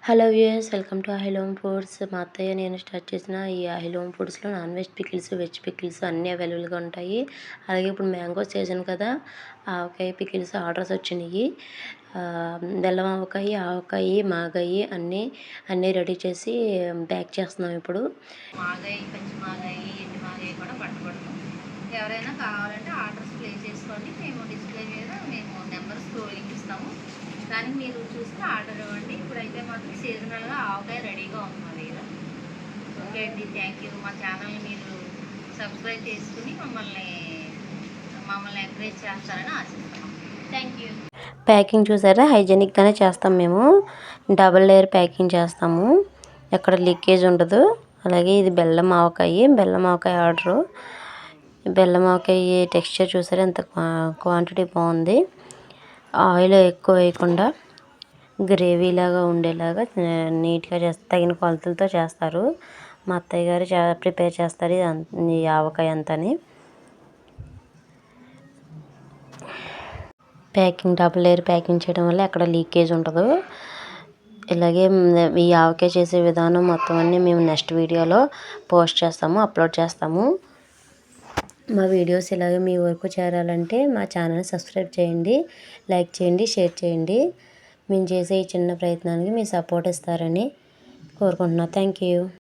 Hello viewers, welcome to Ahil home foods. మా అత్తయ్య నేను స్టార్ట్ చేసిన ఈ అహిల్ హోమ్ ఫుడ్స్లో non veg pickles, veg pickles అన్నీ అవైలబుల్గా ఉంటాయి. అలాగే ఇప్పుడు మ్యాంగో సీజన్ కదా, ఆవకాయ పికిల్స్ ఆర్డర్స్ వచ్చినాయి. బెల్లం ఆవకాయ, మాగాయి అన్నీ రెడీ చేసి ప్యాక్ చేస్తున్నాం. ఇప్పుడు మాగాయి, పచ్చి మాగాయి, ఎండు మాగాయి కూడా పట్టుబడతాం. ఎవరైనా కావాలంటే ఆర్డర్స్ ప్లేస్ చేసుకోండి. మేము డిస్ప్లే మీద నెంబర్ స్క్రోలింగ్ ఇస్తాము. కానీ మీరు చూసుకుని ఆర్డర్ ఇవ్వండి. ఇప్పుడైతే మాత్రం సీజనల్గా ఆవకాయ రెడీగా ఉంది మా దగ్గర. ఓకే అండి, థ్యాంక్ యూ. మా ఛానల్ని మీరు సబ్స్క్రైబ్ చేసుకుని మమ్మల్ని ఎంకరేజ్ చేస్తారని ఆశిస్తున్నాం. Thank you. ప్యాకింగ్ చూసారా, హైజెనిక్గానే చేస్తాం. మేము డబుల్ లేయర్ ప్యాకింగ్ చేస్తాము, ఎక్కడ లీకేజ్ ఉండదు. అలాగే ఇది బెల్లం ఆవకాయ ఆర్డరు. బెల్లం ఆవకాయ టెక్స్చర్ చూసారా, ఎంత క్వాంటిటీ బాగుంది. ఆయిల్ ఎక్కువ వేయకుండా గ్రేవీలాగా ఉండేలాగా నీట్గా తగిన కొలతలతో చేస్తారు. మా అత్తయ్య గారు ప్రిపేర్ చేస్తారు ఈ ఆవకాయ అంతని. డబుల్ లేయర్ ప్యాకింగ్ చేయడం వల్ల ఎక్కడ లీకేజ్ ఉండదు. ఇలాగే ఈ ఆవకాయ చేసే విధానం మొత్తం అన్నీ మేము నెక్స్ట్ వీడియోలో అప్లోడ్ చేస్తాము. మా వీడియోస్ ఇలాగే మీ వరకు చేరాలంటే మా ఛానల్ని సబ్స్క్రైబ్ చేయండి, లైక్ చేయండి, షేర్ చేయండి. మేము చేసే ఈ చిన్న ప్రయత్నానికి మీ సపోర్ట్ ఇస్తారని కోరుకుంటున్నాను. Thank you.